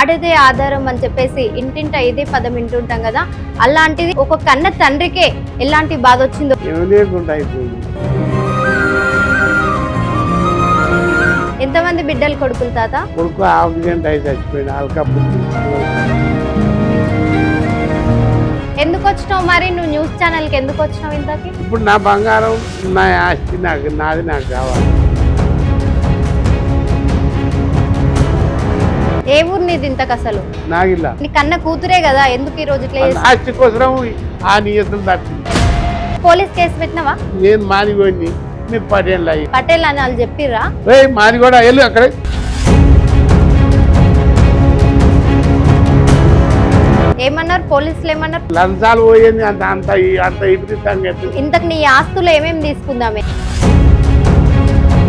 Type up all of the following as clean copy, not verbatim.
ఆడదే ఆధారం అని చెప్పేసి ఇంటింట ఇదే పదం వింటుంటాం కదా, అలాంటిది ఒక కన్న తండ్రికే ఎలాంటి బాధ వచ్చిందో. ఎంతమంది బిడ్డలు కొడుకులు తాత? కొడుకు ఆక్సిడెంట్ అయి చచ్చిపోయింది. ఎందుకు వచ్చినావు మరి? నువ్వు న్యూస్ ఛానల్ కి ఎందుకు వచ్చినావు ఇంతకి? ఇప్పుడు నా బంగారం, నా ఆస్తి నాది నాకు కావాలి. ఏ ఊరు నీది ఇంతకు అసలు? నాగిల్ల. నీ కన్న కూతురే కదా, ఎందుకు ఈ రోజు ఇట్లా చేస్తున్నావు? ఆస్తి కోసం ఆ నియతులు తప్పింది. పోలీస్ కేసు పెట్టినావా? నేను మానిపోయింది, మీరు పటేళ్ళు అయ్యి పటేల్ అని వాళ్ళు చెప్పిర్రా? మాది కూడా వెళ్ళు అక్కడ. ఏమన్నారు పోలీసులు? ఏమన్నారు? లంచాలు పోయింది అంత అంత అంత విపరీతంగా. ఇంతకు నీ ఆస్తులు ఏమేమి తీసుకుందామే?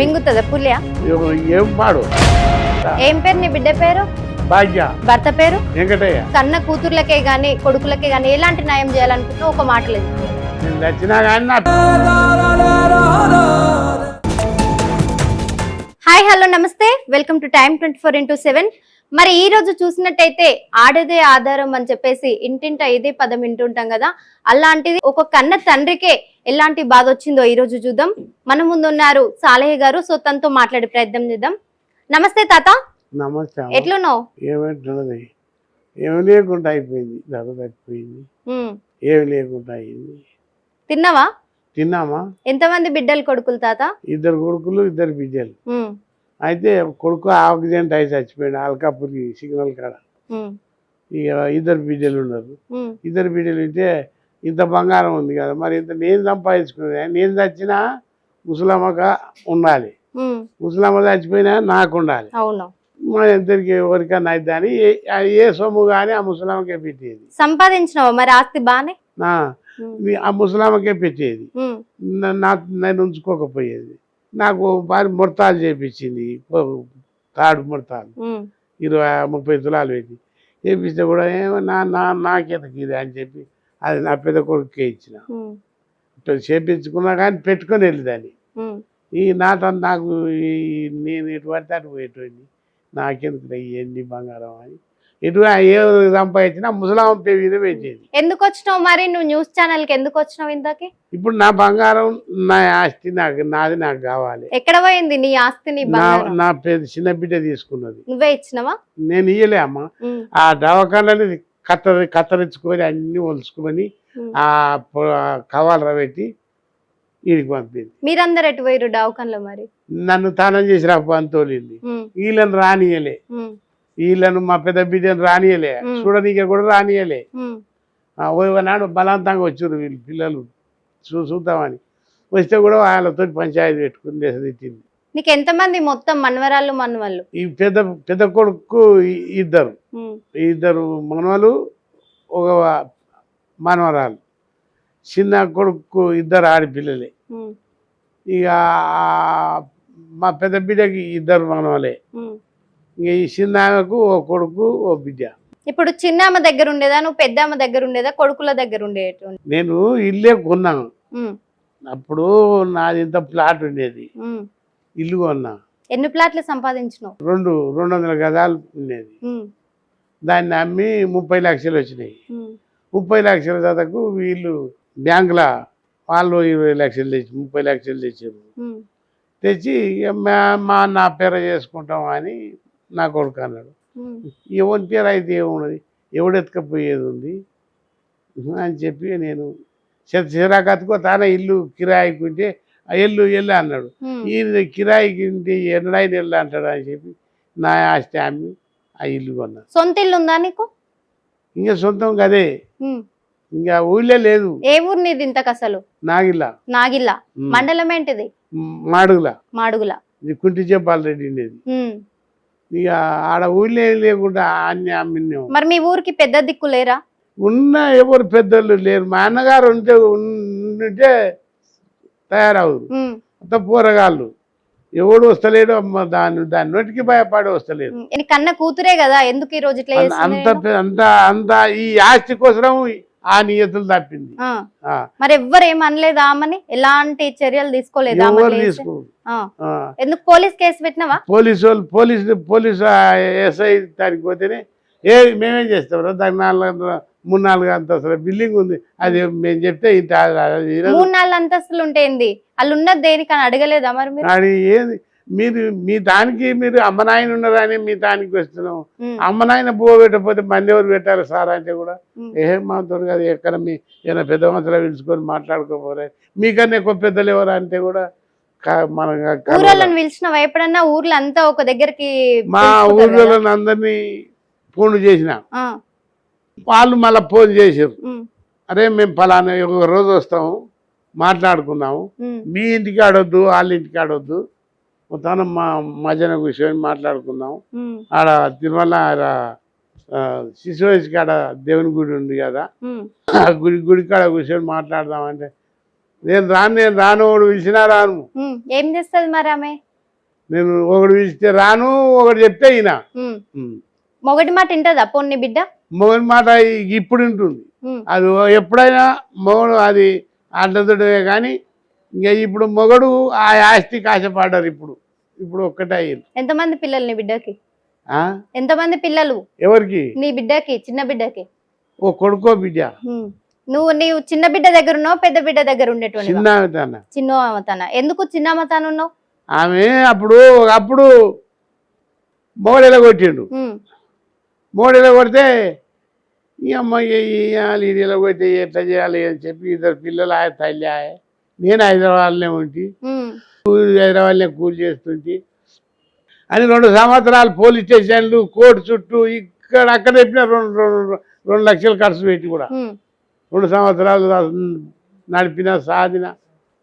మింగుతుందా పులియా? ఏం పాడు. ఏం పేరు నీ బిడ్డ పేరు? భాగ్య. భర్త పేరు వెంకటయ్య. కన్న కూతుర్లకే గాని కొడుకులకే గాని ఎలాంటి న్యాయం చేయాలనుకుంటున్నా ఒక మాట లేదు. నేను నచ్చినా కానీ హాయ్ హలో నమస్తే, వెల్కమ్ టు టైమ్ 24x7. మరి ఈ రోజు చూసినట్టయితే ఆడదే ఆధారం అని చెప్పేసి ఇంటింట ఇదే పదం వింటుంటాం కదా, అలాంటిది ఒక కన్న తండ్రికే ఎలాంటి బాధ వచ్చిందో ఈ రోజు చూద్దాం. మన ముందు ఉన్నారు సాలహే గారు, సో తనతో మాట్లాడే ప్రయత్నం చేద్దాం. నమస్తే తాత. నమస్తే. ఎట్లున్నావు? ఏమంటున్నది? ఏమి లేకుండా అయిపోయింది, ధర తగ్గిపోయింది. ఏమి లేకుండా అయింది. తిన్నావా? తిన్నామా. ఎంతమంది బిడ్డలు కొడుకులు తాత? 2 కొడుకులు 2 బిడ్డలు. అయితే కొడుకు ఆక్సిడెంట్ అయి చచ్చిపోయాడు అల్కాపూర్కి సిగ్నల్ కాడ. ఇక 2 బిడ్డలు ఉన్నారు. 2 బిడ్డలు ఉంటే ఇంత బంగారం ఉంది కదా, మరి ఇంత నేను సంపాదించుకున్నది. నేను చచ్చినా ముసలమ్మగా ఉండాలి, ముసలమ్మ చచ్చిపోయినా నాకు ఉండాలి. అవును. మన ఇద్దరికి ఎవరికన్నా అయిద్దని ఏ సొమ్ము కానీ ఆ ముసలమ్మకే పెట్టేది. సంపాదించినావా మరి ఆస్తి బానే? ఆ ముసలమ్మకే పెట్టేది, నేను ఉంచుకోకపోయేది. నాకు భారీ ముడతాలు చేపించింది, తాడు ముడతాలు 20-30 తులాలు పెట్టి చేపిస్తే కూడా నాకెందుకు ఇది అని చెప్పి అది నా పెద్ద కొడుకుకే ఇచ్చిన. చేపించుకున్నా కానీ పెట్టుకొని వెళ్ళేదాన్ని. ఈ నాకు నేను ఎటువంటి అటు పోయేటువంటి నాకెందుకు ఇవన్నీ బంగారం అని ఎటు ఏ సంపాదించినా ముసలాం మీద పెట్టేది. ఎందుకు వచ్చినావు మరి? నువ్వు న్యూస్ ఛానల్ కి ఎందుకు వచ్చినావు ఇంతకి? ఇప్పుడు నా బంగారం, నా ఆస్తి నాది నాకు కావాలి. ఎక్కడ పోయింది నీ ఆస్తిని? నా చిన్న బిడ్డ తీసుకున్నది. నువ్వే ఇచ్చినవా? నేను ఇయ్యలే అమ్మ. ఆ దవాఖానని కత్తరించుకొని అన్ని ఒలుచుకొని ఆ కవాలర పెట్టి వీడికి పంపింది. మీరందరు ఎటు పోయారు దవాఖానలో? మరి నన్ను తానం చేసి రాని తోలింది. వీళ్ళని రానియలే, వీళ్ళను మా పెద్ద బిడ్డను రానియలే, చూడనీకే కూడా రానియలే. నాడు బలవంతంగా వచ్చారు వీళ్ళు పిల్లలు చూద్దామని. వస్తే కూడా వాళ్ళతో పంచాయతీ పెట్టుకుని తిట్టింది. నీకు ఎంతమంది మొత్తం మనవరాళ్ళు మనవాళ్ళు? ఈ పెద్ద కొడుకు 2 మనవలు, 1 మనవరాలు. చిన్న కొడుకు 2 ఆడపిల్లలే. ఇక మా పెద్ద బిడ్డకి 2 మనవలే. ఇక ఈ చిన్న ఆమెకు 1 కొడుకు 1 బిడ్డ. ఇప్పుడు చిన్నమ్మ దగ్గర ఉండేదా, నువ్వు పెద్దమ్మ దగ్గర ఉండేదా, కొడుకుల దగ్గర ఉండేది? నేను ఇల్లే కొన్నాను. అప్పుడు నాది ఇంత ప్లాట్ ఉండేది, ఇల్లు కొన్నా. ఎన్ని ప్లాట్లు సంపాదించినావు? 200 గజాలు ఉండేది. దాన్ని అమ్మి 30 లక్షలు వచ్చినాయి. 30 లక్షల దాదాకు వీళ్ళు బ్యాంకుల వాళ్ళు 20 లక్షలు తెచ్చి 30 లక్షలు తెచ్చారు. తెచ్చి నా పేర చేసుకుంటాం అని నా కొడుకు అన్నాడు. ఎవరి పేరు అయితే ఏమున్నది, ఎవడెత్తుకపోయేది ఉంది అని చెప్పి నేను చిరాకత్తుకో తానే ఇల్లు కిరాయికుంటే ఎల్లు అన్నాడు. ఈ కిరాయికి ఎన్నడైనా ఎల్లు అంటాడు అని చెప్పి నా ఆస్తి అమ్మి ఆ ఇల్లు కొన్నా. సొంత ఇల్లు ఉందా నీకు? ఇంకా సొంతం కదే, ఇంకా ఊళ్ళే లేదు. ఏ ఊరు నీది ఇంతకు అసలు? నాగిల్ల. మండలం ఏంటిది? మాడుగుల. ఇది కుంటి చెప్పాలరెడ్డి ఉండేది. ఇక ఆడ ఊళ్ళే లేకుండా అన్ని అమ్మినాం. మరి మీ ఊరికి పెద్ద దిక్కు లేరా? ఉన్న ఎవరు పెద్దలు లేరు. మా అన్నగారు ఉంటే తయారవురు, అంత పోరగాళ్ళు. ఎవడు వస్తలేడు అమ్మ, దాని నోటికి భయపడి వస్తలేదు. కన్న కూతురే కదా, ఎందుకు ఈ రోజు అంత ఈ ఆస్తి కోసం ఆ నియతులు తప్పింది. మరి ఎవ్వరు ఏమనలేదా అమ్మని? ఎలాంటి చర్యలు తీసుకోలేదా? ఎందుకు పోలీస్ కేసు పెట్టినావా? పోలీసు ఎస్ఐ దానికి పోతేనే మేమేం చేస్తాం దానికి 3-4 అంతస్తుల బిల్డింగ్ ఉంది, అది మేము చెప్తే ఇంత 3-4 అంతస్తులు ఉంటేంది వాళ్ళు ఉన్నది దేనికని అడగలేదా మరి మీరు? అది ఏది మీరు మీ దానికి మీరు అమ్మ నాయన ఉన్నారని మీ దానికి వస్తున్నాం. అమ్మ నాయన బువ్వ పెట్టకపోతే మంది ఎవరు పెట్టాలి సార్ అంటే కూడా మాతో కాదు, ఎక్కడ మీ ఏమైనా పెద్ద మనుషులు పిలుచుకొని మాట్లాడుకోపోరే, మీకన్నా ఎక్కువ పెద్దలు ఎవరు అంటే కూడా మన ఊరోళ్ళని పిలిచినావా ఎప్పుడన్నా? ఊర్లో అంతా ఒక దగ్గరికి మా ఊర్లో అందరినీ ఫోన్ చేసిన వాళ్ళు మళ్ళీ ఫోన్ చేసారు, అరే మేము ఫలానా ఒక రోజు వస్తాము మాట్లాడుకున్నాము, మీ ఇంటికి ఆడొద్దు వాళ్ళ ఇంటికి ఆడొద్దు, మొత్తం మా మధ్యాహ్నం కూర్చొని మాట్లాడుకుందాం, ఆడ తిరుమల శిశువయసు కాడ దేవుని గుడి ఉంది కదా, ఆ గుడి కాడ కూర్చొని మాట్లాడదామంటే నేను రాను ఒకడు పిలిచినా రాను. ఏం చేస్తుంది మరి ఆమె? నేను ఒకడు పిలిస్తే రాను, ఒకటి చెప్తే ఈయన మొగటి మాట వింటదా పొన్ని బిడ్డ? మొగటి మాట ఇప్పుడు వింటుంది, అది ఎప్పుడైనా మొగడు అది అడ్డదుడే కానీ ఇంకా ఇప్పుడు మొగడు ఆ ఆస్తికి ఆశపడ్డారు. ఇప్పుడు ఒక్కటే అయ్యింది. ఎంతమంది పిల్లలు నీ బిడ్డకి? ఎంతమంది పిల్లలు ఎవరికి? నీ బిడ్డకి, చిన్న బిడ్డకి. ఓ కొడుకో బిడ్డ. నీవు చిన్న బిడ్డ దగ్గర ఉన్నావు, పెద్ద బిడ్డ దగ్గర ఉండేటువంటి? చిన్నతన. ఎందుకు చిన్నతన ఉన్నావు? ఆమె అప్పుడు మొగడెలా కొట్టిండు, మొగడెలా కొడితే ఈ అమ్మాయి వేయాలి, ఇది ఎలా కొడితే ఎట్లా చేయాలి అని చెప్పి 2 పిల్లలు తల్లి నేను హైదరాబాద్లోనే ఉంటి, హైదరాబాద్లో కూలి చేస్తుంటే అని 2 సంవత్సరాలు పోలీస్ స్టేషన్లు కోర్టు చుట్టూ ఇక్కడ అక్కడ చెప్పిన 2 లక్షలు ఖర్చు పెట్టి కూడా 2 సంవత్సరాలు నడిపిన సాధిన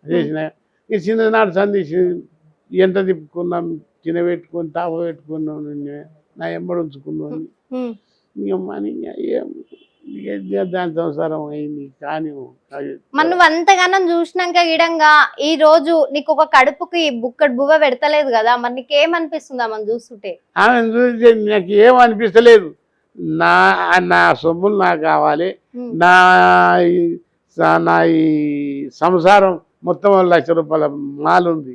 చేసిన. ఈ చిన్ననాడు సందేశం ఎంత తిప్పుకున్నాం, పెట్టుకొని తాప పెట్టుకున్నాం, నా ఎంబడి ఉంచుకున్నాను దాని సంసారం అయింది. కానీ మనం అంతగానం చూసినాక గిడంగా ఈ రోజు నీకు ఒక కడుపుకి బుక్కడు బువ్వ పెడతలేదు కదా, మరి నీకేమనిపిస్తుందా మనం చూస్తుంటే? ఆమె చూస్తే నాకు ఏమనిపిస్తలేదు, నా సొమ్ములు నాకు కావాలి, నా ఈ సంసారం మొత్తం 1 లక్ష రూపాయల మాల్ ఉంది,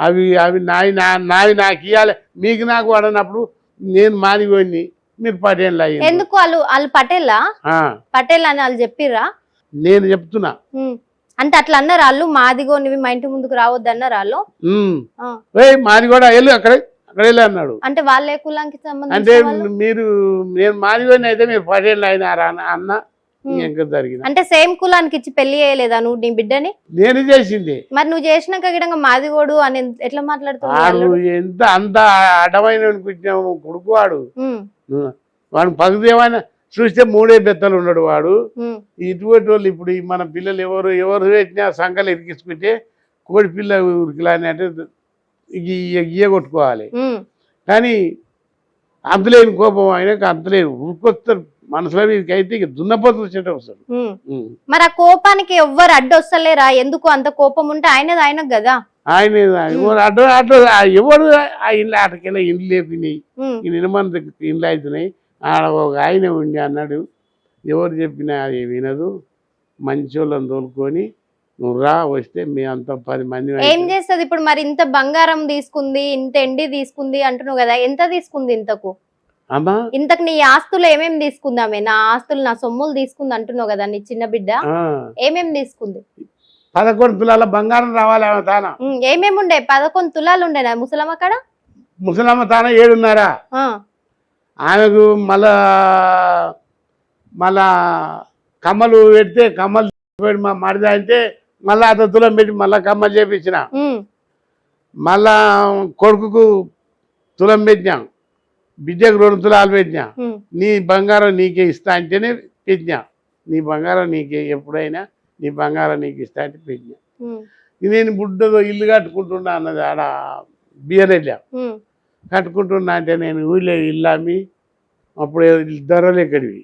అవి నావి నాకు ఇవ్వాలి, మీకు నాకు వాడనప్పుడు నేను మాదిగోని మీరు పటేల్ అయ్యి. ఎందుకు వాళ్ళు పటేలా? పటేల్ అని వాళ్ళు చెప్పిర్రా? నేను చెప్తున్నా. అంటే అట్లా అన్నారు వాళ్ళు, మాదిగో నువ్వు మా ఇంటి ముందుకు రావద్దు అన్నారు వాళ్ళు. మాది కూడా వెళ్ళు అక్కడ వెళ్ళి అన్నాడు. అంటే వాళ్ళే కులానికి సంబంధించి? అంటే నేను మాదిగోని అయితే మీరు పటేల్ అయినారా అన్న జరిగింది. అంటే సేమ్ కులానికి ఇచ్చి పెళ్లి చేయలేదా నువ్వు నీ బిడ్డని? నేను చేసింది. మరి నువ్వు చేసినాక గిడంగా మాదిగోడు అని ఎట్లా మాట్లాడుతున్నావు? ఎంత అంత అడమైన కొడుకు వాడు, వాడు పగుది ఏమైనా చూస్తే 3 బెత్తలు ఉన్నాడు వాడు. ఇటువంటి వాళ్ళు ఇప్పుడు మన పిల్లలు ఎవరు పెట్టినా సంకలు ఎరికించుకుంటే కోడి పిల్ల ఉరికిలాని అంటే ఇయ్య కొట్టుకోవాలి. కానీ అంతలేని కోపం ఆయనకు అంతలేని ఉరికొస్తారు మనసులో అయితే ఇక దున్నపోతు వచ్చేట వస్తారు. మరి ఆ కోపానికి ఎవ్వరు అడ్డు వస్తలేరా? ఎందుకు అంత కోపం ఉంటే ఆయనకు కదా, ఆయన ఎవరు ఆ ఇండ్లు ఆటకెళ్ళి ఇండ్లు లేపినాయి, ఈ నిర్మాణ ఇండ్లు అవుతున్నాయి. ఆడ ఒక ఆయన ఉండి అన్నాడు, ఎవరు చెప్పినా అది వినదు, మంచి వాళ్ళని తోలుకొని నువ్వు రా, వస్తే మేమంతా 10 మంది. ఏం చేస్తుంది ఇప్పుడు మరి? ఇంత బంగారం తీసుకుంది, ఇంత ఎండి తీసుకుంది అంటున్నావు కదా, ఎంత తీసుకుంది ఇంతకు? ఇంతకు నీ ఆస్తులు ఏమేమి తీసుకుందామే? నా ఆస్తులు నా సొమ్ములు తీసుకుంది అంటున్నావు కదా నీ చిన్న బిడ్డ, ఏమేమి తీసుకుంది? 11 తులాల బంగారం రావాలి ఆమె తాన. ఏమేమి ఉండే? 11 తులాలు ఉండేనా ముసలమ్మ కాడ? ముసలమ్మ తాన 7.5. ఆమెకు మళ్ళా కమ్మలు పెడితే కమ్మలు మా మరిదా అంటే మళ్ళా అత తులం పెట్టి మళ్ళా కమ్మలు చేపించిన, మళ్ళా కొడుకుకు తులం పెట్టినా, బిడ్డకు 2 తులాలు పెట్టినా, నీ బంగారం నీకే ఇస్తా అంటేనే పెట్టినా, నీ బంగారం నీకే ఎప్పుడైనా నీ బంగారం నీకు ఇస్తా అంటే పెట్టినా. నేను బుడ్డదో ఇల్లు కట్టుకుంటున్నా అన్నది ఆడ బియ్యరెళ్ళా, కట్టుకుంటున్నా అంటే నేను ఊళ్ళో ఇల్లు అమ్మి అప్పుడు ధరలు ఎక్కడివి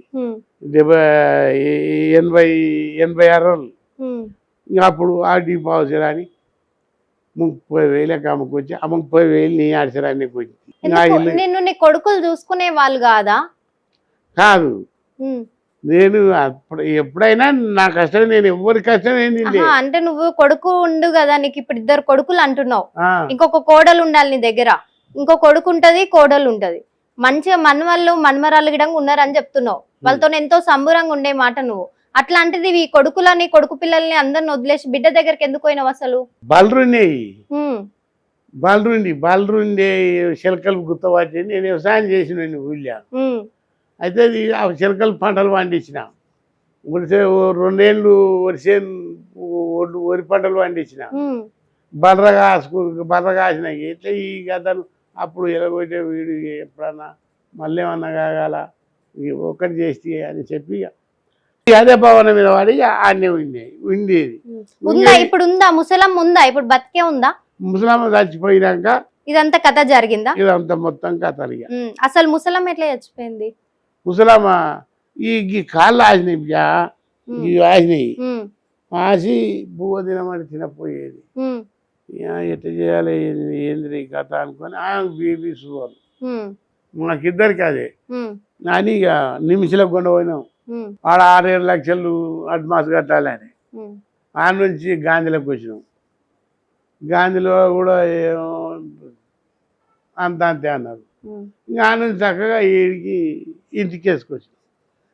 86 ఇంకా అప్పుడు ఆడి పావుసరా అని 30,000 అమ్మకొచ్చి ఆ 30,000 నీ ఆడిసరానికి వచ్చి. నిన్ను నీ కొడుకులు చూసుకునే వాళ్ళు కాదా? కాదు, నేను అప్పుడు ఎప్పుడైనా నా కష్టం, నేను ఎవరి కష్టం ఏంది అంటే నువ్వు కొడుకు ఉండు కదా, నీకు ఇప్పుడు 2 కొడుకులు అంటున్నావు, ఇంకొక కోడలు ఉండాలి నీ దగ్గర, ఇంకో కొడుకు ఉంటది కోడలు ఉంటది, మంచిగా మనవాళ్ళు మనమరాళ్ళు గిడంగా ఉన్నారని చెప్తున్నావు, వాళ్ళతో ఎంతో సంబురంగా ఉండే మాట నువ్వు. అట్లాంటిది ఈ కొడుకులని కొడుకు పిల్లల్ని అందరిని వదిలేసి బిడ్డ దగ్గరికి ఎందుకు పోయినావు అసలు? బలరుండే ఉమ్, బలరుండే చిలకలు గుత్తవాటి నేను వ్యవసాయం చేసిన ఊళ్ళో. ఉమ్, అయితే ఆ చిలకలు పంటలు పండించిన, రెండేళ్ళు వరి పంటలు పండించిన, ఉమ్, బర్ర కాసిన. ఇట్లా ఈ గతను అప్పుడు ఎలగొట్టే వీడు ఎప్పుడన్నా మళ్ళీ ఏమన్నా కాగల ఒక్కటి చేస్తే అని చెప్పి అదే భవనం మీద వాడి ఆడనే ఉండేది. ఉందా ఇప్పుడు? ఉందా ముసలమ్మ? ఉందా ఇప్పుడు? బతికే ఉందా? ముసలమ్మ చచ్చిపోయినాక ఇదంతా కథ జరిగిందా? ఇదంతా మొత్తం కథలు. అసలు ముసలమ్మ ఎట్లా చచ్చిపోయింది? ముసలమ్మ ఈ కాళ్ళు ఆసినాయి, ఆసినాయి, ఆసి బువ్వ తినమని తినపోయేది. ఎట్లా చేయాలి ఏంది కథ అనుకొని ఆయన బీపీ షుగర్ మాకిద్దరికి అదే అని ఇక నిమిషంలో కొండ పోయినాం. ఆడ 6-7 లక్షలు అడ్వాన్స్ కట్టాలని ఆ నుంచి గాంధీలోకి వచ్చినాం. గాంధీలో కూడా అంతే అన్నారు. ఇంకా ఆ నుంచి చక్కగా ఇంటికి వేసుకొచ్చినాం.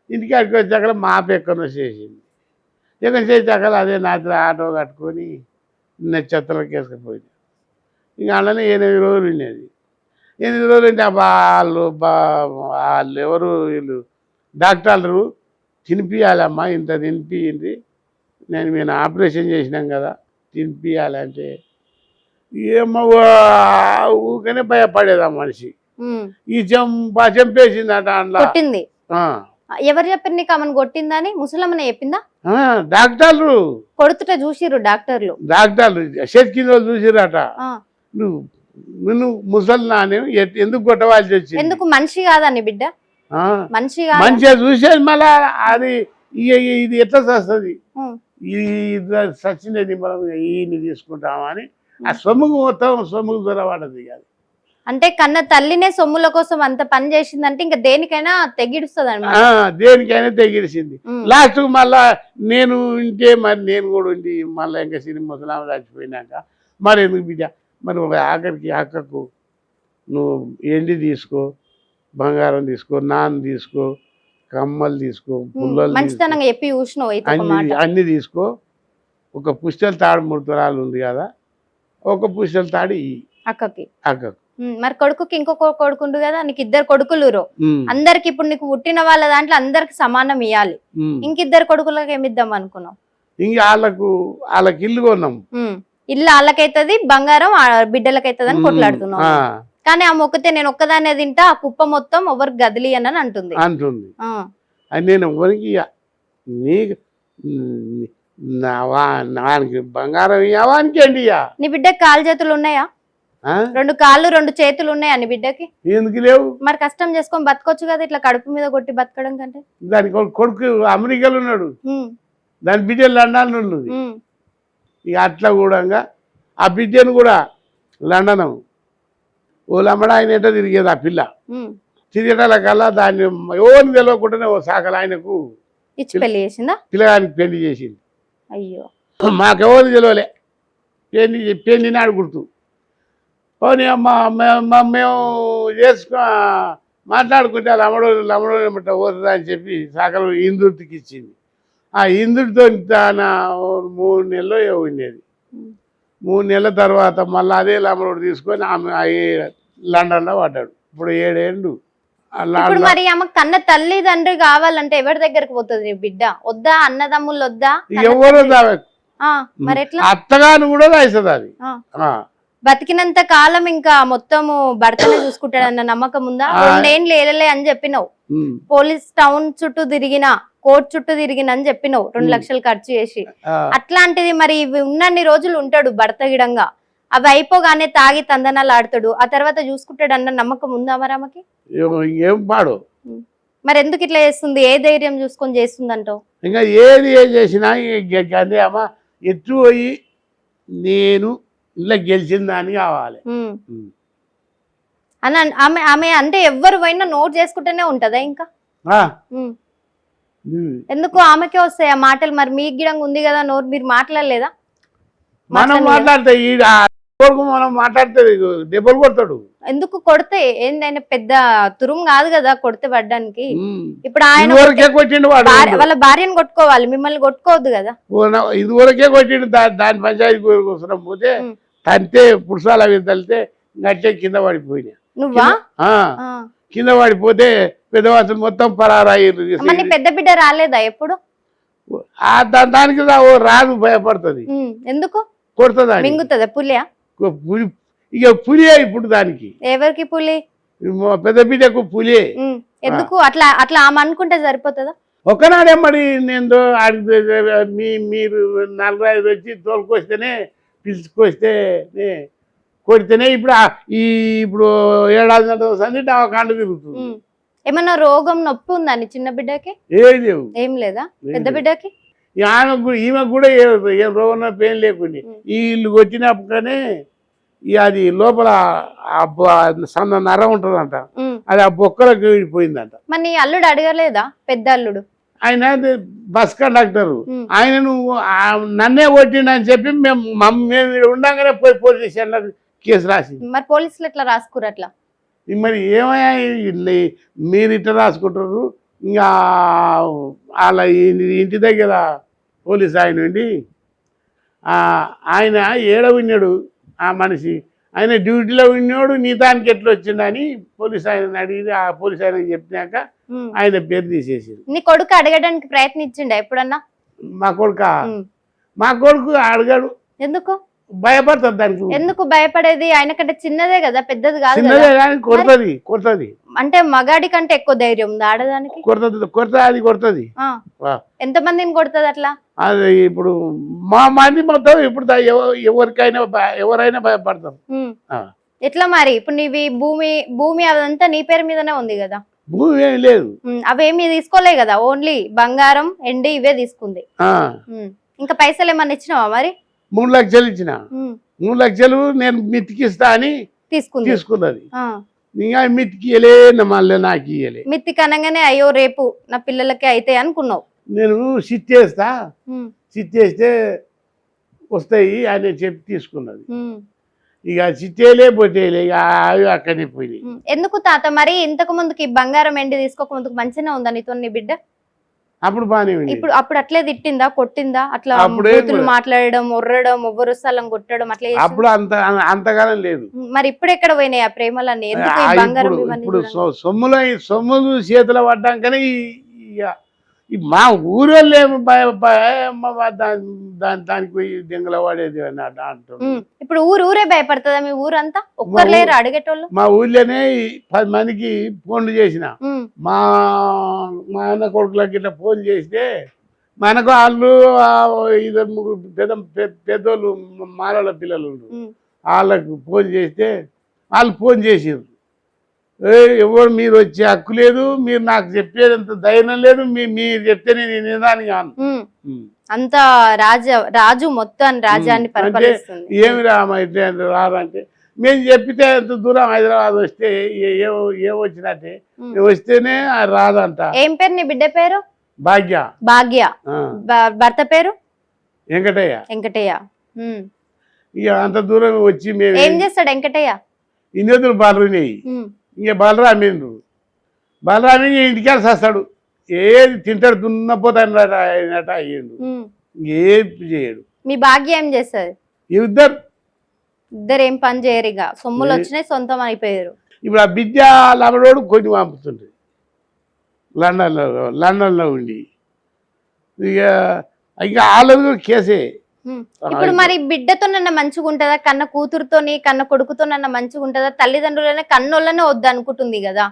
ఇంటికి అడికి వచ్చాక మాపు ఎక్కడో చేసింది. ఎక్కడ చేసాక అదే నాతో ఆటో కట్టుకొని చెత్తలకు వేసుకుపోయింది. ఇంకా అలానే 8 రోజులు ఉండేది. 8 రోజులు అంటే వాళ్ళు ఎవరు వీళ్ళు డాక్టర్లు తినిపియాలమ్మా, ఇంత తినిపింది, నేను ఆపరేషన్ చేసినాం కదా తినిపియాలంటే ఏమో ఊకనే భయపడేది ఆ మనిషి. ఈ చంపేసింది అట అందులో. ఎవరు చెప్పారు నీకు ఆమెను కొట్టిందని? ముసలమ్మనే చెప్పిందా? డాక్టర్లు కొడుతుంటే చూసిర్రు డాక్టర్లు చేతికింద చూసిరట. నువ్వు ముసలి నాని ఎందుకు కొట్టవాల్సి వచ్చింది? ఎందుకు? మనిషి కాదని బిడ్డ, మంచిగా చూసేది. మళ్ళా అది ఇది ఎట్లా వస్తుంది, ఇది సచ్చినది మనం ఈయన్ని తీసుకుంటామని ఆ సొమ్ముకు మొత్తం సొమ్ముకు దొరబడది. అది అంటే కన్న తల్లినే సొమ్ముల కోసం అంత పని చేసిందంటే ఇంకా దేనికైనా తెగిడుస్తుంది అన్నమాట. దేనికైనా తెగిడిసింది. లాస్ట్ మళ్ళా నేను ఉంటే మరి నేను కూడా ఉండి మళ్ళీ ఇంకా సిరి ముసలామ చచ్చిపోయినాక మరి ఎందుకు బిడ్డ, మరి ఒక ఆఖరికి అక్కకు నువ్వు ఎండి తీసుకో, బంగారం తీసుకో, నాన్ తీసుకో, కమ్మలు తీసుకో, పుల్లలు మంచితనంగా చెప్పి చూసినావు, అన్ని తీసుకో, ఒక పుస్తల తాడు 3 తులాలు ఉంది కదా, ఒక పుస్తల తాడు అక్కకు. మరి కొడుకుకి ఇంకొక కొడుకుండు కదా, నీకు 2 కొడుకులు. అందరికి ఇప్పుడు నీకు పుట్టిన వాళ్ళ దాంట్లో అందరికి సమానం ఇవ్వాలి. ఇంకిద్దరు కొడుకులకు ఏమిద్దాం అనుకున్నావు? ఇంకా వాళ్ళకి ఇల్లు కొన్నాం. ఇల్లు వాళ్ళకైతుంది, బంగారం బిడ్డలకైతుంది అని కొట్లాడుతున్నావు. కానీ ఆమె ఒక్కతే నేను ఒక్కదానే తింటా, ఆ కుప్ప మొత్తం ఎవరికి గదిలి అని అంటుంది. నేను ఎవరికి నీకు బంగారం ఇవ్వడానికి అండి. నీ బిడ్డకి కాలు చేతులు ఉన్నాయా? 2 కాళ్ళు 2 చేతులు ఉన్నాయా నీ బిడ్డకి? ఎందుకు లేవు? మరి కష్టం చేసుకొని బతకొచ్చు కదా, ఇట్లా కడుపు మీద కొట్టి బతకడం కంటే. దాని కొడుకు అమెరికాలో ఉన్నాడు, దాని బిడ్డ లండన్ ఉన్నది. ఇక అట్లా కూడా ఆ బిడ్డను కూడా లండన్ ఓలమ్మడ ఆయన ఎట్లా తిరిగేది. ఆ పిల్ల తిరిగేటాల కల్లా దాన్ని ఎవరిని తెలియకుండానే ఓ సాకలు ఆయనకు ఇచ్చి పెళ్లి చేసిందా? పిల్లగానికి పెళ్లి చేసింది. అయ్యో, మాకెవరు తెలియలే. పెళ్లి నాడు గుర్తు పోనీ అమ్మ మేము మాట్లాడుకుంటే లమ్మడో పోతుందా అని చెప్పి సాకలు ఇంద్రుడికి ఇచ్చింది. ఆ ఇంద్రుడితో 3 నెలలు ఉండేది. 3 నెలల తర్వాత మళ్ళీ అదే లమ్మడోడు తీసుకొని ఆమె లండన్లో పడ్డాడు. ఇప్పుడు 7 ఏళ్ళు. ఇప్పుడు మరి ఆమె కన్న తల్లిదండ్రి కావాలంటే ఎవరి దగ్గరకు పోతుంది బిడ్డ? వద్దా? అన్నదమ్ములు వద్దా? ఎవరు మరి ఎట్లా? అత్తగాని కూడా రాయిస్తుంది. అది బతికినంత కాలం ఇంకా మొత్తము భర్తనే చూసుకుంటాడన్న నమ్మకం ఉందా? 2 ఏళ్ళు ఏలలే అని చెప్పినావు. పోలీస్ టౌన్ చుట్టూ తిరిగినా, కోర్టు చుట్టూ తిరిగిన అని చెప్పినావు, 2 లక్షలు ఖర్చు చేసి. అట్లాంటిది మరి ఇవి ఉన్నన్ని రోజులు ఉంటాడు భర్త గిడంగా, అవి అయిపోగానే తాగి తందనాలు ఆడతాడు, ఆ తర్వాత చూసుకుంటాడు అన్న నమ్మకం ఉందా మరి ఆమెకి? ఏం పాడు. మరి ఎందుకు ఇట్లా చేస్తుంది? ఏ ధైర్యం చూసుకొని చేస్తుందంటావు? ఇంకా ఏది చేసినా అదే అమ్మ ఎత్తు పోయి నేను ఇలా గెలిచిందని కావాలి అని ఆమె అంటే ఎవరు పోయినా నోట్ చేసుకుంటూనే ఉంటదా ఇంకా? ఎందుకు ఆమెకే వస్తాయి ఆ మాటలు? మరి మీ గిడంగా ఉంది కదా నోరు, మీరు మాట్లాడలేదా? మనం మాట్లాడితే కొడుకు మనం మాట్లాడితే దెబ్బలు కొడతాడు. ఎందుకు కొడితే ఏంది, ఆయన పెద్ద తురుము కాదు కదా కొడితే పడ్డానికి. ఇప్పుడు ఆయన ఇదివరకే కొట్టిండు వాడు. వాళ్ళ భార్యను కొట్టుకోవాలి, మిమ్మల్ని కొట్టుకోవద్దు కదా. ఇదివరకే కొట్టిండు. దాని పంచాయతీ కోసం పోతే తంతే పురుషాలు అవి తలితే గట్టే కింద పడిపోయినా. నువ్వా? కింద పడిపోతే పెద్దవాసులు మొత్తం పరారాయ్యారు. నీ పెద్ద బిడ్డ రాలేదా ఎప్పుడు? దానికి రాదు, భయపడుతుంది. ఎందుకు కొడుతుందా? మింగుతుందా? పులియా? ఇక పులియే ఇప్పుడు దానికి. ఎవరికి పులి? పెద్ద బిడ్డకు పులియే. ఎందుకు అట్లా అట్లా ఆమె అనుకుంటే సరిపోతుందా? ఒకనాడేమ్మడి నేను మీరు 4-5 వచ్చి తోలుకొస్తేనే పిలుచుకొస్తే కొడితేనే ఇప్పుడు ఇప్పుడు 7 సంది కాండ తిరుగుతుంది. ఏమన్నా రోగం నొప్పి ఉందా నీ చిన్న బిడ్డకి? ఏం లేదా? పెద్ద బిడ్డకి ఈమె కూడా ఏం రోగం నొప్పి ఏం లేకుండా ఈ ఇల్లు వచ్చినప్పుడే అది లోపల సన్న నరం ఉంటుందంట, అది ఆ బొక్కలకు వెళ్ళిపోయిందంట. మరి నీ అల్లుడు అడగలేదా? పెద్ద అల్లుడు ఆయన బస్ కండక్టర్, ఆయన నువ్వు నన్నే కొట్టిండు అని చెప్పి మేము ఉండగానే పోయి పోలీస్ స్టేషన్లో కేసు రాసి. మరి పోలీసులు ఎట్లా రాసుకురు అట్లా? మరి ఏమయ్యా మీరు ఇట్లా రాసుకుంటారు? ఇంకా వాళ్ళ ఇంటి దగ్గర పోలీస్ ఆయన ఉండి ఆయన ఏడ విన్నాడు ఆ మనిషి, ఆయన డ్యూటీలో విన్నాడు, నీ దానికి ఎట్లా వచ్చిందని పోలీస్ ఆయన అడిగి ఆ పోలీస్ ఆయన చెప్పినాక ఆయన పేరు తీసేసింది. నీ కొడుకు అడగడానికి ప్రయత్నించిండా ఎప్పుడన్నా? మా కొడుకు అడగాడు. ఎందుకు భయపడుతుంది దానికి? ఎందుకు భయపడేది? ఆయన కంటే చిన్నదే కదా, పెద్దది కాదు. చిన్నదే కానీ కొడుతుంది. అంటే మగాడి కంటే ఎక్కువ ధైర్యం ఉంది ఆడదానికి. కొడుతుంది. ఎంత మందిని కొడుతుంది అట్లా? అది ఇప్పుడు మా మంది మొత్తం ఇప్పుడు ఎవరైనా భయపడతాం. ఎట్లా మరి? ఇప్పుడు నీవి భూమి అదంతా నీ పేరు మీదనే ఉంది కదా? భూమి ఏమి లేదు, అవేమి తీసుకోలే కదా, ఓన్లీ బంగారం ఎండి ఇవే తీసుకుంది. ఇంకా పైసలు ఏమన్నా ఇచ్చినావా మరి? 3 లక్షలు ఇచ్చిన. 3 లక్షలు నేను మిత్తికిస్తా అని తీసుకున్నది. ఇంకా మిత్తికియలే, మళ్ళీ నాకు ఇయ్యలే. మిత్తికి అనగానే అయ్యో రేపు నా పిల్లలకి అయితే అనుకున్నావు. నేను సిట్టేస్తా, సిట్టేస్తే వస్తాయి అని చెప్పి తీసుకున్నది. ఇక చిట్టేలే పోతేలే, ఇక అవి అక్కడనే పోయినాయి. ఎందుకు తాత మరి ఇంతకు ముందుకి బంగారం ఎండి తీసుకోక ముందుకు మంచిగా ఉందా నీతో నీ బిడ్డ? అప్పుడు బానే ఉంది. ఇప్పుడు అప్పుడు అట్లే తిట్టిందా, కొట్టిందా? అట్లా బూతులు మాట్లాడడం, ఒర్రడం, ఒవ్వరు స్థలం కొట్టడం అట్లా అప్పుడు అంతగానం లేదు. మరి ఇప్పుడు ఎక్కడ పోయినాయి ఆ ప్రేమలన్నీ? ఎందుకు ఈ బంగారం? ఇప్పుడు సొమ్ములు చేతులు పడ్డాకనే మా ఊరోళ్ళు దానికి పోయి దెంగల పడేది అని అంటారు. ఇప్పుడు ఊరే భయపడుతుందా? మీ ఊరంతా ఒక్కరు లేరు అడిగేటోళ్ళు? మా ఊర్లోనే 10 మందికి ఫోన్లు చేసిన, మా అన్న కొడుకులకి ఇట్లా ఫోన్ చేస్తే మనకు వాళ్ళు 2 పెద్దోళ్ళు మాలల పిల్లలు వాళ్ళకు ఫోన్ చేస్తే వాళ్ళు ఫోన్ చేసారు, ఎవరు మీరు వచ్చే హక్కు లేదు, మీరు నాకు చెప్పేదంత ధైర్యం లేదు, మీరు చెప్తే నేను నిదాని కాను. అంత రాజు మొత్తం రాజ్యాన్ని పరిపాలిస్తుంది. ఏమి రామా ఇట్లా రారంటే మేము చెప్పితే ఎంత దూరం హైదరాబాద్ వస్తే ఏమొచ్చినట్టే వస్తేనే రాదంట. ఏం పేరు నీ బిడ్డ పేరు? భాగ్య. భాగ్య. భర్త పేరు వెంకటయ్య. ఇక అంత దూరం వచ్చి మేము ఏం చేస్తాడు వెంకటయ్య? ఇన్నేతులు బాలరున్నాయి. ఇంకా బలరామేంద్రు ఇంటికి వస్తాడు, ఏది తింటాడు, దున్నపోతానట అయ్యిండు, ఏం చేయడు. మీ భాగ్య ఏం చేస్తుంది? ఇద్దరు ఏం పని చేయరు, ఇక సొమ్ములు వచ్చినాయి సొంతం అయిపోయారు. ఇప్పుడు ఆ బిడ్డ లవడోడు కొన్ని పంపుతుంది లండన్లో ఉండి, ఇక వాళ్ళది కేసే. ఇప్పుడు మరి బిడ్డతో నన్న మంచిగా ఉంటుందా? కన్న కూతురుతోని కన్న కొడుకుతో నన్న మంచిగా ఉంటుందా? తల్లిదండ్రులనే కన్నోళ్ళనే వద్దు అనుకుంటుంది కదా,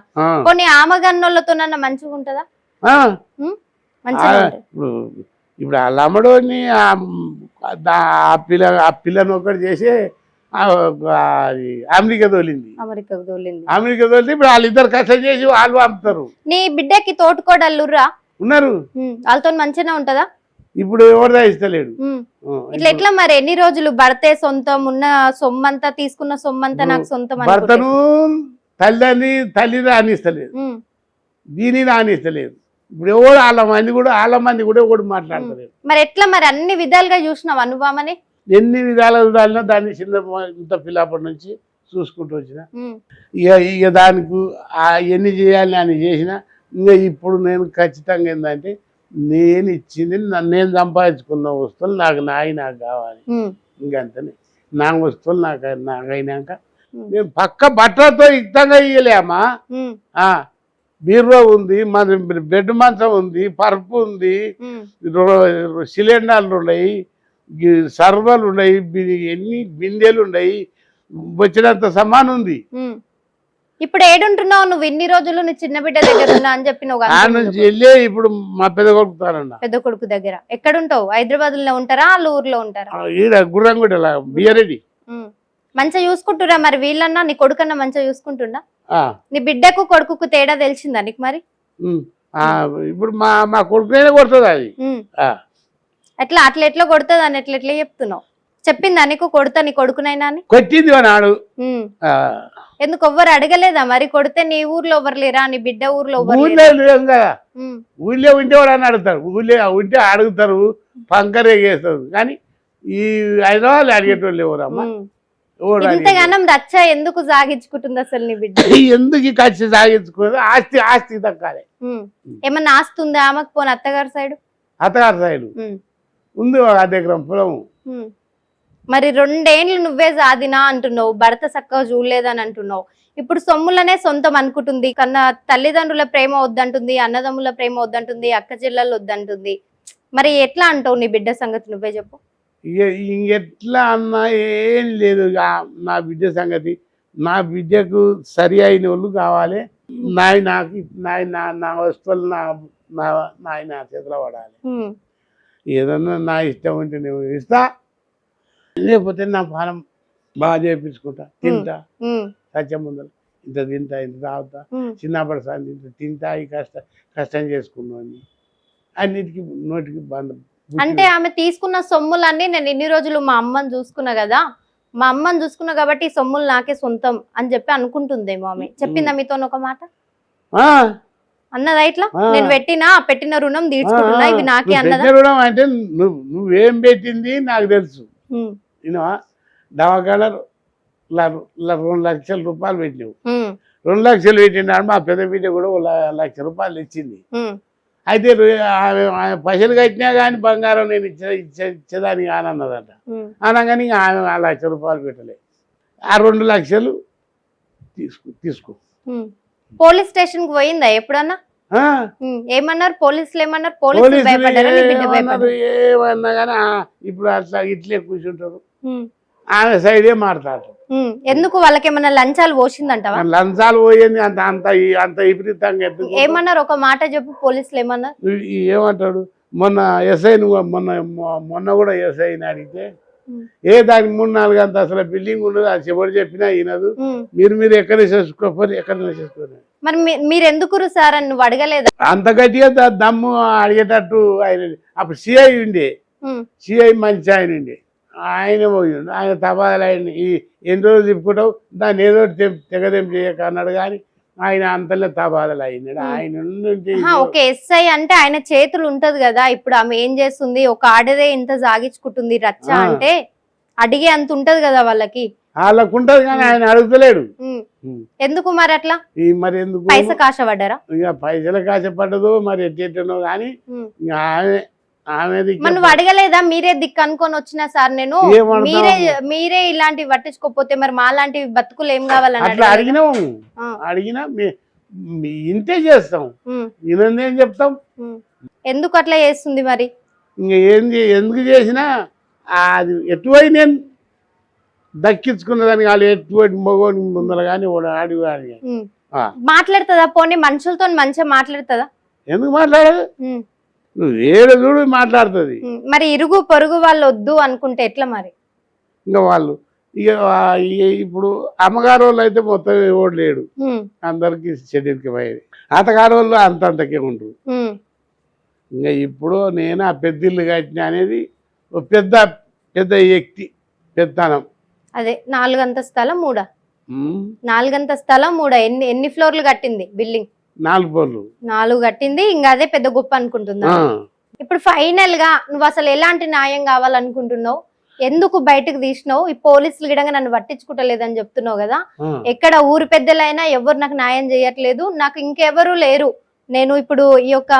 కొన్ని ఆమె కన్నోళ్ళతో నన్న మంచిగా ఉంటుందా? ఇప్పుడు ఆ లమ్మడోని ఆ పిల్లని ఒకటి చేసి అమెరికా తోలింది. ఇప్పుడు వాళ్ళిద్దరు కష్టం చేసి వాళ్ళు పంపుతారు. నీ బిడ్డకి తోటుకోడల్లురా ఉన్నారు, వాళ్ళతో మంచిగా ఉంటదా? ఇప్పుడు ఎవరిదా ఇస్తలేడు. ఇట్లా ఎట్లా మరి? ఎన్ని రోజులు భర్తే సొంతం ఉన్న సొమ్మంతా తీసుకున్న సొమ్మంతా నాకు సొంతం, భర్తను తల్లి రానిస్తలేదు, దీని రానిస్తలేదు. ఇప్పుడు ఎవరు వాళ్ళ మంది కూడా ఎవరు మాట్లాడతలేదు. మరి ఎట్లా మరి? అన్ని విధాలుగా చూసినావు అనుభవమని? ఎన్ని విధాలు చూడాలినా దాన్ని చిన్న ఇంత పిల్లప్పటి నుంచి చూసుకుంటూ వచ్చిన. ఇక దానికి ఎన్ని చేయాలని అని చేసిన. ఇంకా ఇప్పుడు నేను ఖచ్చితంగా ఏంటంటే నేను ఇచ్చింది నేను సంపాదించుకున్న వస్తువులు నాకు కావాలి. ఇంకంతనే నా వస్తువులు నాకు అయినాక నేను పక్క బట్టలతో ఇష్టంగా ఇయ్యలేమా. బీరువా ఉంది, మన బెడ్ మంచం ఉంది, పరుపు ఉంది, సిలిండర్లు ఉన్నాయి, సర్వలు ఉన్నాయి, ఎన్ని బిందెలు ఉన్నాయి, వచ్చినంత సమానం ఉంది. ఇప్పుడు ఏడుంటున్నావు నువ్వు? ఇన్ని రోజులు నీ చిన్న బిడ్డ దగ్గర ఉన్నా అని చెప్పినావు. ఆ నుంచి వెళ్ళే ఇప్పుడు మా పెద్ద కొడుకుతానన్నా. పెద్ద కొడుకు దగ్గర ఎక్కడుంటావు? హైదరాబాద్ లో ఉంటారా, వాళ్ళ ఊర్లో ఉంటారా? ఈడ గుర్రంగూడ బియ్యరెడ్డి. మంచిగా చూసుకుంటురా మరి? వీళ్ళన్నా నీ కొడుకన్నా మంచిగా చూసుకుంటుండా? నీ బిడ్డకు కొడుకు తేడా తెలిసిందా నీకు మరి? ఇప్పుడు మా కొడుకునే కొడుతుంది అది. అట్లా ఎట్లా కొడుతుంది అని ఎట్లా చెప్తున్నావు? చెప్పిందా నీకు కొడుతా నీ కొడుకునైనా అని? కొట్టింది నాడు. ఎందుకు ఎవ్వరు అడగలేదా మరి? కొడితే నీ ఊర్లో ఎవరు లేరా? నీ బిడ్డ ఊర్లో కదా, ఊళ్ళో ఉంటే వాడు అని అడుగుతారు. ఊళ్ళో ఉంటే అడుగుతారు, పంకరేగేస్తారు. కానీ ఈ హైదరాబాద్ అడిగేటోళ్ళు ఎవరమ్మా? ఇంతగానం రచ్చ ఎందుకు సాగించుకుంటుంది అసలు నీ బిడ్డ? ఎందుకు ఖర్చు సాగించుకోదు? ఆస్తి దక్కాలి. ఏమన్నా ఆస్తి ఉందా ఆమెకు? పోను అత్తగారి సైడ్ ఉంది, 10 ఎకరం పొలం. మరి 2 ఏళ్ళు నువ్వే సాధినా అంటున్నావు, భర్త చక్కగా చూడలేదని అంటున్నావు. ఇప్పుడు సొమ్ములనే సొంతం అనుకుంటుంది, కన్నా తల్లిదండ్రుల ప్రేమ వద్దంటుంది, అన్నదమ్ముల ప్రేమ వద్దంటుంది, అక్క చెల్లెలు వద్దంటుంది. మరి ఎట్లా అంటావు నీ బిడ్డ సంగతి? నువ్వే చెప్పు. ఇంకెట్లా అన్నా ఏం లేదు. నా బిడ్డ సంగతి, నా బిడ్డకు సరి అయిన వాళ్ళు కావాలి. నా వస్తువులు నా చేతిలో పడాలి. ఏదన్నా నా ఇష్టం ఉంటే నేను ఇస్తా, లేకపోతే నా పానం బాగా చేయించుకుంటా, తింటా. సత్యం ముందర ఇంత తింటా, ఇంత తాగుతా, చిన్నప్పటి సార్ తింటా, ఈ కష్టం చేసుకున్నాను. అన్నిటికీ నోటికి బంధం. అంటే ఆమె తీసుకున్న సొమ్ములన్నీ నేను ఇన్ని రోజులు మా అమ్మని చూసుకున్నా కదా, మా అమ్మని చూసుకున్నా కాబట్టి ఈ సొమ్ములు నాకే సొంతం అని చెప్పి అనుకుంటుందేమో. ఆమె చెప్పిందా మీతో ఒక మాట? అన్నదా ఇట్లా? నేను పెట్టిన రుణం తీర్చుకుంటున్నా, ఇవి నాకే అన్నదా? రుణం అంటే నువ్వేం పెట్టింది నాకు తెలుసు. దవాఖాన 2 లక్షల రూపాయలు పెట్టినావు. 2 లక్షలు పెట్టినాడు. మా పెద్ద బిడ్డ కూడా 1 లక్ష రూపాయలు ఇచ్చింది. అయితే ఆమె పైసలు కట్టినా కానీ బంగారం నేను ఇచ్చేదానికి అన్నదట. అనగాని ఆమె 1 లక్ష రూపాయలు పెట్టలే. ఆ 2 లక్షలు తీసుకో. పోలీస్ స్టేషన్ కు పోయిందా ఎప్పుడన్నా? ఏమన్నారు పోలీసులు? ఏమన్నారు? ఏమన్నా కానీ ఇప్పుడు అట్లా ఇట్లే కూర్చుంటారు. ఆమె సైడే మాట్లాడతారు. ఎందుకు? వాళ్ళకేమన్నా లంచాలు పోసిందంటావా? లంచాలు పోయింది అంత విపరీతంగా. ఏమన్నారు? ఒక మాట చెప్పు. పోలీసులు ఏమన్నారు? ఏమంటాడు? మొన్న ఎస్ఐ మొన్న కూడా ఎస్ఐని అడిగితే దానికి 3-4 అంతస్తుల బిల్డింగ్ ఉండదు, అది ఎవరు చెప్పినా వినదు, మీరు ఎక్కడ చేసుకోకపోతే ఎక్కడ చేసుకోరు. మరి మీరు ఎందుకు సార్ అని నువ్వు అడగలేదు? అంత గట్టిగా దమ్ము అడిగేటట్టు ఆయన అప్పుడు సిఐ ఉండే, సిఐ మంచి ఆయన ఉండే, ఆయన పోయిండు. ఆయన తబాదాలు ఆయన ఎన్ని రోజులు తిప్పుకుంటావు, దాన్ని ఏదో తెగదేం చేయక అన్నాడు. కానీ ఆయన అంతలో తబాదాలు అయినాడు. ఆయన ఒక ఎస్ఐ అంటే ఆయన చేతులు ఉంటది కదా. ఇప్పుడు ఆమె ఏం చేస్తుంది? ఒక ఆడదే ఇంత సాగించుకుంటుంది రచ్చ అంటే అడిగే అంత ఉంటది కదా వాళ్ళకి ఉంటది. కానీ ఆయన అడుగుతలేడు. ఎందుకు మరి అట్లా? మరి ఎందుకు? పైస కాశ పడ్డారా? ఇక పైసలు కాశ పడ్డదు మరి ఎట్టేటో. కానీ నువ్వు అడగలేదా? మీరే దిక్కు అనుకొని వచ్చినా సార్ నేను, మీరే ఇలాంటివి పట్టించుకోకపోతే మరి మా లాంటి బతుకులు ఏం కావాలని అడిగినా ఇంతే చేస్తాం. నేనేం చెప్తాం? ఎందుకు అట్లా చేస్తుంది మరి? ఎందుకు చేసినా అది ఎటువై నేను దక్కించుకున్నదాన్ని వాళ్ళు ఎటువంటి మగోని ముందర కానీ ఆడి మాట్లాడుతుందా? పోనీ మనుషులతో మంచిగా మాట్లాడుతుందా? ఎందుకు మాట్లాడదు? ఏడు చూడు మాట్లాడుతుంది. మరి ఇరుగు పొరుగు వాళ్ళు వద్దు అనుకుంటే ఎట్లా మరి? ఇంకా వాళ్ళు ఇక ఇప్పుడు అమ్మగారు వాళ్ళు అయితే మొత్తం ఎవడు లేడు, అందరికి షెడ్యూల్కి పోయేది. అత్తగారు వాళ్ళు అంతకే ఉంటారు. ఇంకా ఇప్పుడు నేను ఆ పెద్దిల్లు కట్టిన అనేది పెద్ద పెద్ద వ్యక్తి పెద్దనం. అదే 4 అంతస్తుల 3 4 అంతస్తుల 3 ఎన్ని ఫ్లోర్లు కట్టింది బిల్డింగ్? 4 ఫ్లోర్లు 4 కట్టింది. ఇంకా అదే పెద్ద గొప్ప అనుకుంటుందా? ఇప్పుడు ఫైనల్ గా నువ్వు అసలు ఎలాంటి న్యాయం కావాలనుకుంటున్నావు? ఎందుకు బయటకు తీసినావు, ఈ పోలీసులు గిడంగా నన్ను పట్టించుకుంటలేదని చెప్తున్నావు కదా, ఆ. ఎక్కడ ఊరు పెద్దలైనా ఎవరు నాకు న్యాయం చేయట్లేదు, నాకు ఇంకెవరు లేరు, నేను ఇప్పుడు ఈ యొక్క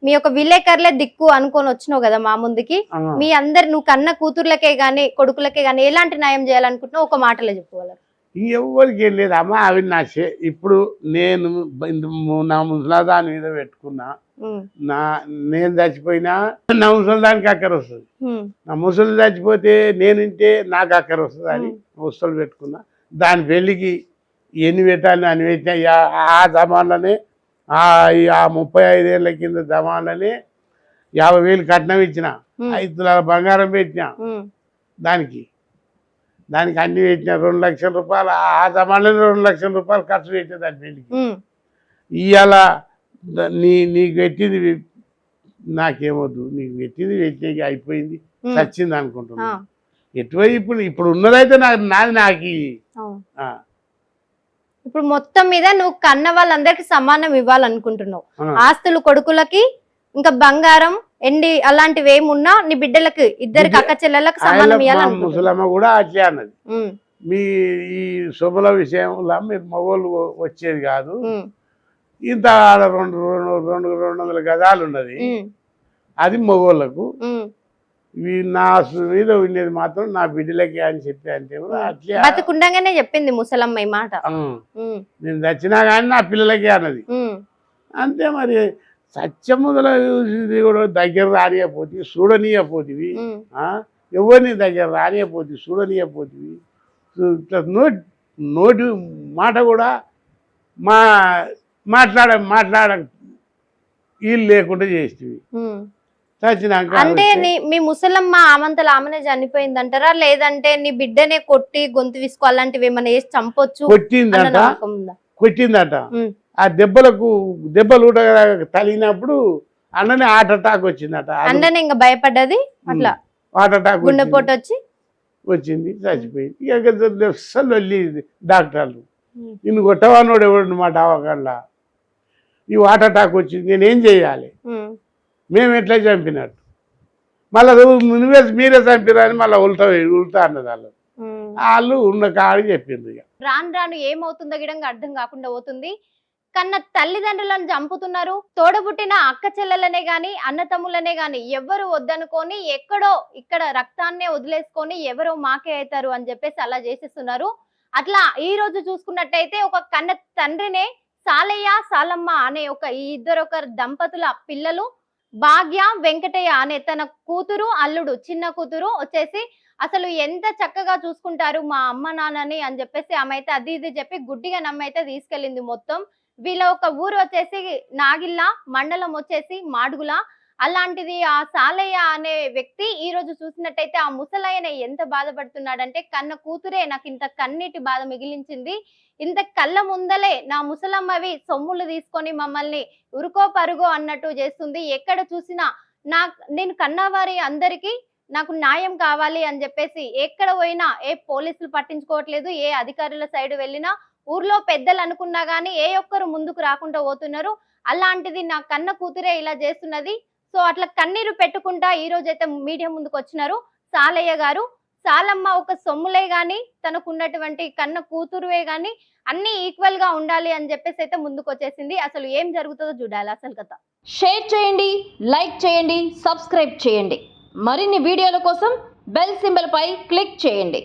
మీ యొక్క విలేకరులే దిక్కు అనుకొని వచ్చినావు కదా మా ముందుకి, ఆ. మీ అందరు నువ్వు కన్న కూతుర్లకే గాని కొడుకులకే గాని ఎలాంటి న్యాయం చేయాలనుకుంటున్నావు ఒక మాటలో చెప్పుకోవాలి. ఎవరికి ఏం లేదు అమ్మ, అవి ఇప్పుడు నేను నా ముసలాదాని మీద పెట్టుకున్నా, నేను చచ్చిపోయినా నా ముసలిదానికి అక్కర వస్తుంది, నా ముసలి చచ్చిపోతే నేనుంటే నాకు అక్కర వస్తుంది అని ముసలు పెట్టుకున్నా. దాని పెళ్లికి ఎన్ని పెట్టాలని అని పెట్టినా ఆ జమాన్లోనే ఆ 35 ఏళ్ళ కింద జమాన్లోనే 50,000 కట్నం ఇచ్చిన, 5 తులాల బంగారం పెట్టినా, దానికి అన్ని పెట్టిన 2 లక్షల రూపాయలు, ఆ జమాన్లోనే 2 లక్షల రూపాయలు ఖర్చు పెట్టిన దాని పెళ్లికి. ఇవాళ నీకు పెట్టింది నాకేమొద్దు, నీకు పెట్టింది పెట్టినకి అయిపోయింది, చచ్చింది అనుకుంటున్నా. ఎటువైపు ఇప్పుడు ఉన్నదైతే నాది. ఇప్పుడు మొత్తం మీద నువ్వు కన్న వాళ్ళందరికి సమానం ఇవ్వాలనుకుంటున్నావు, ఆస్తులు కొడుకులకి ఇంకా బంగారం ఎండి అలాంటివి ఏమున్నా నీ బిడ్డలకి ఇద్దరికి అక్క చెల్లెళ్ళకి సమానం ఇవ్వాలనుకుంటున్నావు. ముసలమ్మ కూడా అట్లే అన్నది, మీ ఈ శుభల విషయంలో మీరు మగోళ్ళు వచ్చేది కాదు, ఇంత 200 గజాలు ఉన్నది, అది మగోళ్ళకు, నా మీద ఉండేది మాత్రం నా బిడ్డలకి అని చెప్పి అంటే అట్లా బతుకుండగానే చెప్పింది ముసలమ్మ ఈ మాట. నేను చచ్చినా కానీ నా పిల్లలకి అన్నది. అంతే మరి సత్యం మొదల కూడా దగ్గర రానియపోతుంది, చూడనీయపోతుంది, ఎవరిని దగ్గర రానియపోతుంది, చూడనీయపోతుంది, నోటి మాట కూడా మాట్లాడ వీళ్ళు లేకుండా చేస్తుంది. అంటే మీ ముసలమ్మ ఆమంతలు ఆమెనే చనిపోయింది అంటారా, లేదంటే నీ బిడ్డనే కొట్టి గొంతు విసుకో అలాంటివి ఏమైనా వేసి చంపొచ్చు? కొట్టిందట. ఆ దెబ్బలు తగిలినప్పుడు అన్ననే హార్ట్ అటాక్ వచ్చిందట. అన్ననే ఇంకా భయపడ్డది, అట్లా హార్ట్ అటాక్ గుండెపోటు వచ్చింది, చచ్చిపోయింది. ఇక అసలు వెళ్ళి డాక్టర్లు నిన్ను కొట్టవానోడు ఎవడు మా డావకల్లా, ఈ హార్ట్ అటాక్ వచ్చింది, నేనేం చెయ్యాలి, మేము ఎట్లా చంపినట్టు, మళ్ళీ మీరే చంపిరని మళ్ళీ ఉల్టా అన్నది వాళ్ళు ఉన్న కాడి చెప్పింది. రాను రాను ఏమవుతుందో గిడంగా అర్థం కాకుండా పోతుంది. కన్నా తల్లిదండ్రులను చంపుతున్నారు, తోడబుట్టిన అక్క చెల్లెలనే గాని అన్న తమ్ములనే గాని ఎవరు వద్దనుకొని ఎక్కడో ఇక్కడ రక్తాన్నే వదిలేసుకొని ఎవరో మాకే అవుతారు అని చెప్పేసి అలా చేసేస్తున్నారు. అట్లా ఈ రోజు చూసుకున్నట్టయితే ఒక కన్న తండ్రినే సాలయ్య సాలమ్మ అనే ఒక దంపతుల పిల్లలు భాగ్య వెంకటయ్య అనే తన కూతురు అల్లుడు చిన్న కూతురు వచ్చేసి అసలు ఎంత చక్కగా చూసుకుంటారు మా అమ్మ నాన్నని అని చెప్పేసి ఆమె అయితే అది ఇది చెప్పి గుడ్డిగా నమ్మైతే తీసుకెళ్ళింది. మొత్తం వీళ్ళ ఒక ఊరు వచ్చేసి నాగిల్ల, మండలం వచ్చేసి మాడుగుల. అలాంటిది ఆ సాలయ్య అనే వ్యక్తి ఈ రోజు చూసినట్టయితే ఆ ముసలయ్యనే ఎంత బాధపడుతున్నాడంటే, కన్న కూతురే నాకు ఇంత కన్నీటి బాధ మిగిలించింది, ఇంత కళ్ళ ముందలే నా ముసలమ్మవి సొమ్ములు తీసుకొని మమ్మల్ని ఉరుకో పరుగో అన్నట్టు చేస్తుంది. ఎక్కడ చూసినా నేను కన్నవారి అందరికీ నాకు న్యాయం కావాలి అని చెప్పేసి ఎక్కడ పోయినా ఏ పోలీసులు పట్టించుకోవట్లేదు, ఏ అధికారుల సైడ్ వెళ్ళినా ఊర్లో పెద్దలు అనుకున్నా గానీ ఏ ఒక్కరు ముందుకు రాకుండా పోతున్నారు. అలాంటిది నా కన్న కూతురే ఇలా చేస్తున్నది. సో అట్లా కన్నీరు పెట్టుకుంటా ఈ రోజైతే మీడియా ముందుకు వచ్చినారు సాలయ్య గారు. సాలమ్మ ఒక సొమ్ములే గాని తనకున్నటువంటి కన్న కూతురువే గాని అన్ని ఈక్వల్ గా ఉండాలి అని చెప్పేసి అయితే ముందుకు వచ్చేసింది. అసలు ఏం జరుగుతుందో చూడాలి అసలు కథ. షేర్ చేయండి, లైక్ చేయండి, సబ్స్క్రైబ్ చేయండి. మరిన్ని వీడియోల కోసం బెల్ సింబల్ పై క్లిక్ చేయండి.